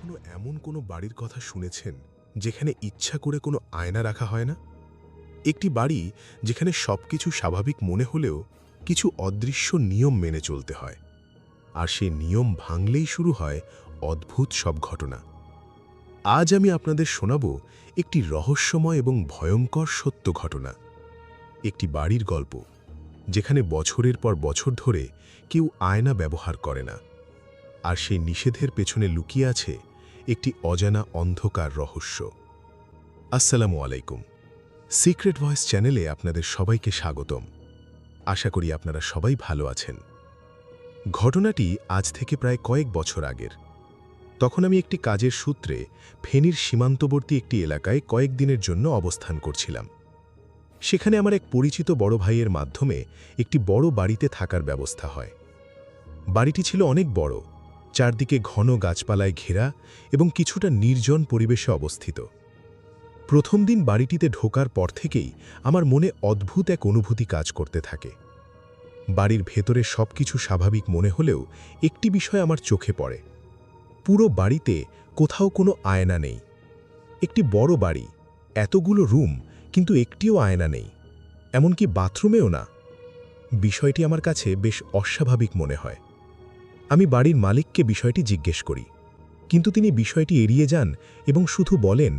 কখনো এমন কোনো বাড়ির কথা শুনেছেন যেখানে ইচ্ছা করে কোনো আয়না রাখা হয় না? একটি বাড়ি যেখানে সবকিছু স্বাভাবিক মনে হলেও কিছু অদৃশ্য নিয়ম মেনে চলতে হয়, আর সেই নিয়ম ভাঙলেই শুরু হয় অদ্ভুত সব ঘটনা। আজ আমি আপনাদের শোনাব একটি রহস্যময় এবং ভয়ঙ্কর সত্য ঘটনা, একটি বাড়ির গল্প যেখানে বছরের পর বছর ধরে কেউ আয়না ব্যবহার করে না, আর সেই নিষেধের পেছনে লুকিয়ে আছে একটি অজানা অন্ধকার রহস্য। আসসালামু আলাইকুম। সিক্রেট ভয়েস চ্যানেলে আপনাদের সবাইকে স্বাগতম। আশা করি আপনারা সবাই ভালো আছেন। ঘটনাটি আজ থেকে প্রায় কয়েক বছর আগের। তখন আমি একটি কাজের সূত্রে ফেনীর সীমান্তবর্তী একটি এলাকায় কয়েকদিনের জন্য অবস্থান করছিলাম। সেখানে আমার এক পরিচিত বড় ভাইয়ের মাধ্যমে একটি বড় বাড়িতে থাকার ব্যবস্থা হয়। বাড়িটি ছিল অনেক বড়, চারদিকে ঘন গাছপালায় ঘেরা এবং কিছুটা নির্জন পরিবেশে অবস্থিত। প্রথম দিন বাড়িটিতে ঢোকার পর থেকেই আমার মনে অদ্ভুত এক অনুভূতি কাজ করতে থাকে। বাড়ির ভেতরে সবকিছু স্বাভাবিক মনে হলেও একটি বিষয় আমার চোখে পড়ে। পুরো বাড়িতে কোথাও কোনো আয়না নেই। একটি বড় বাড়ি, এতগুলো রুম, কিন্তু একটিও আয়না নেই, এমনকি বাথরুমেও না। বিষয়টি আমার কাছে বেশ অস্বাভাবিক মনে হয়। আমি বাড়ির মালিককে বিষয়টি জিজ্ঞেস করি, কিন্তু তিনি বিষয়টি এড়িয়ে যান এবং শুধু বলেন,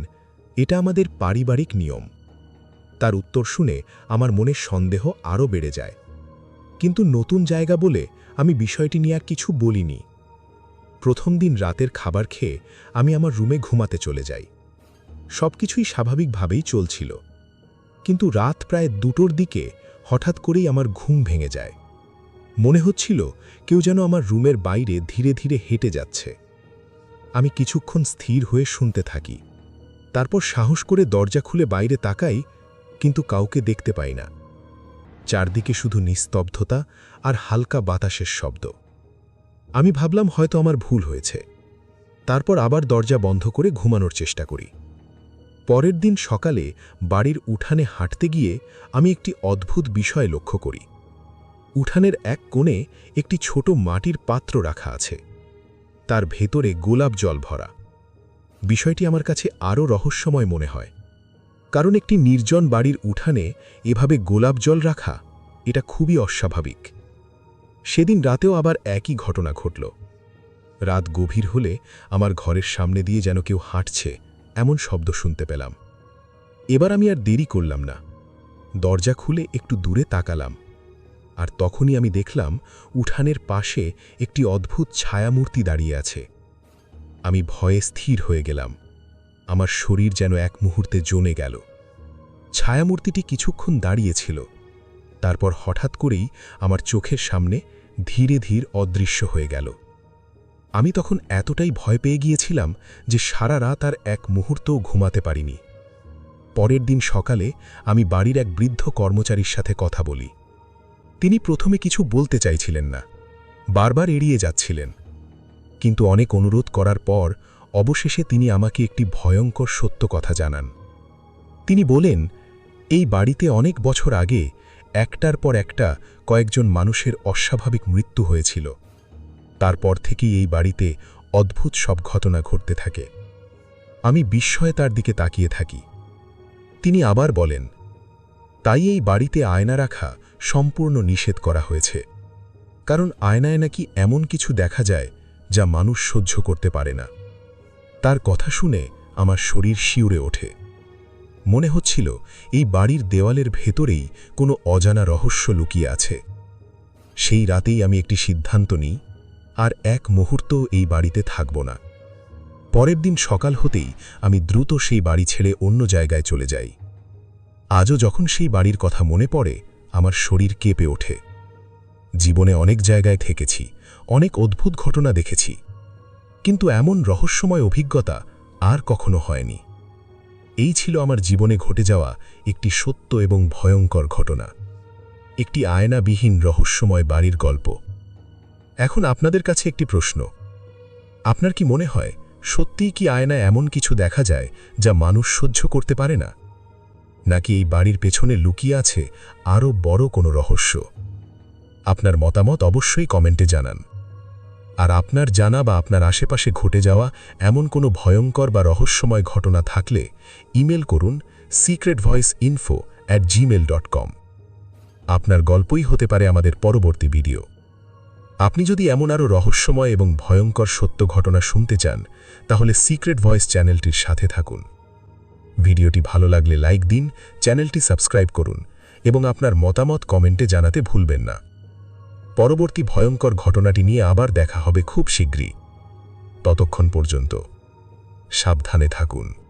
এটা আমাদের পারিবারিক নিয়ম। তার উত্তর শুনে আমার মনে সন্দেহ আরও বেড়ে যায়, কিন্তু নতুন জায়গা বলে আমি বিষয়টি নিয়ে আর কিছু বলিনি। প্রথম দিন রাতের খাবার খেয়ে আমি আমার রুমে ঘুমাতে চলে যাই। সবকিছুই স্বাভাবিকভাবেই চলছিল, কিন্তু রাত প্রায় 2টোর দিকে হঠাৎ করেই আমার ঘুম ভেঙে যায়। মনে হচ্ছিল কেউ যেন আমার রুমের বাইরে ধীরে ধীরে হেঁটে যাচ্ছে। আমি কিছুক্ষণ স্থির হয়ে শুনতে থাকি, তারপর সাহস করে দরজা খুলে বাইরে তাকাই, কিন্তু কাউকে দেখতে পাই না। চারদিকে শুধু নিস্তব্ধতা আর হালকা বাতাসের শব্দ। আমি ভাবলাম হয়তো আমার ভুল হয়েছে। তারপর আবার দরজা বন্ধ করে ঘুমানোর চেষ্টা করি। পরের দিন সকালে বাড়ির উঠানে হাঁটতে গিয়ে আমি একটি অদ্ভুত বিষয় লক্ষ্য করি। উঠানের এক কোণে একটি ছোট মাটির পাত্র রাখা আছে, তার ভেতরে গোলাপ জল ভরা। বিষয়টি আমার কাছে আরও রহস্যময় মনে হয়, কারণ একটি নির্জন বাড়ির উঠানে এভাবে গোলাপ জল রাখা, এটা খুবই অস্বাভাবিক। সেদিন রাতেও আবার একই ঘটনা ঘটল। রাত গভীর হলে আমার ঘরের সামনে দিয়ে যেন কেউ হাঁটছে এমন শব্দ শুনতে পেলাম। এবার আমি আর দেরি করলাম না, দরজা খুলে একটু দূরে তাকালাম, আর তখনই আমি দেখলাম উঠানের পাশে একটি অদ্ভুত ছায়ামূর্তি দাঁড়িয়ে আছে। আমি ভয়ে স্থির হয়ে গেলাম। আমার শরীর যেন এক মুহূর্তে জমে গেল। ছায়ামূর্তিটি কিছুক্ষণ দাঁড়িয়েছিল, তারপর হঠাৎ করেই আমার চোখের সামনে ধীরে ধীরে অদৃশ্য হয়ে গেল। আমি তখন এতটাই ভয় পেয়ে গিয়েছিলাম যে সারা রাত আর এক মুহূর্তও ঘুমাতে পারিনি। পরের দিন সকালে আমি বাড়ির এক বৃদ্ধ কর্মচারীর সাথে কথা বলি। তিনি প্রথমে কিছু বলতে চাইছিলেন না, বারবার এড়িয়ে যাচ্ছিলেন, কিন্তু অনেক অনুরোধ করার পর অবশেষে তিনি আমাকে একটি ভয়ঙ্কর সত্য কথা জানান। তিনি বলেন, এই বাড়িতে অনেক বছর আগে একটার পর একটা কয়েকজন মানুষের অস্বাভাবিক মৃত্যু হয়েছিল। তারপর থেকেই এই বাড়িতে অদ্ভুত সব ঘটনা ঘটতে থাকে। আমি বিস্ময়ে তার দিকে তাকিয়ে থাকি। তিনি আবার বলেন, তাই এই বাড়িতে আয়না রাখা সম্পূর্ণ নিষেধ করা হয়েছে, কারণ আয়নায় নাকি এমন কিছু দেখা যায় যা মানুষ সহ্য করতে পারে না। তার কথা শুনে আমার শরীর শিউরে ওঠে। মনে হচ্ছিল এই বাড়ির দেওয়ালের ভেতরেই কোনো অজানা রহস্য লুকিয়ে আছে। সেই রাতেই আমি একটি সিদ্ধান্ত নিই, আর এক মুহূর্ত এই বাড়িতে থাকব না। পরের দিন সকাল হতেই আমি দ্রুত সেই বাড়ি ছেড়ে অন্য জায়গায় চলে যাই। আজও যখন সেই বাড়ির কথা মনে পড়ে আমার শরীর কেঁপে ওঠে। জীবনে অনেক জায়গায় থেকেছি, অনেক অদ্ভুত ঘটনা দেখেছি, কিন্তু এমন রহস্যময় অভিজ্ঞতা আর কখনো হয়নি। এই ছিল আমার জীবনে ঘটে যাওয়া একটি সত্য এবং ভয়ঙ্কর ঘটনা, একটি আয়নাবিহীন রহস্যময় বাড়ির গল্প। এখন আপনাদের কাছে একটি প্রশ্ন, আপনার কি মনে হয় সত্যিই কি আয়নায় এমন কিছু দেখা যায় যা মানুষ সহ্য করতে পারে না, নাকি এই বাড়ির পেছনে লুকিয়ে আছে আরও বড় কোনো রহস্য? আপনার মতামত অবশ্যই কমেন্টে জানান। আর আপনার জানা বা আপনার আশেপাশে ঘটে যাওয়া এমন কোনো ভয়ঙ্কর বা রহস্যময় ঘটনা থাকলে ইমেল করুন secretvoiceinfo@gmail.com। আপনার গল্পই হতে পারে আমাদের পরবর্তী ভিডিও। আপনি যদি এমন আরও রহস্যময় এবং ভয়ঙ্কর সত্য ঘটনা শুনতে চান তাহলে সিক্রেট ভয়েস চ্যানেলটির সাথে থাকুন। ভিডিওটি ভালো লাগলে লাইক দিন, চ্যানেলটি সাবস্ক্রাইব করুন এবং আপনার মতামত কমেন্টে জানাতে ভুলবেন না। পরবর্তী ভয়ঙ্কর ঘটনাটি নিয়ে আবার দেখা হবে খুব শীঘ্রই। ততক্ষণ পর্যন্ত সাবধানে থাকুন।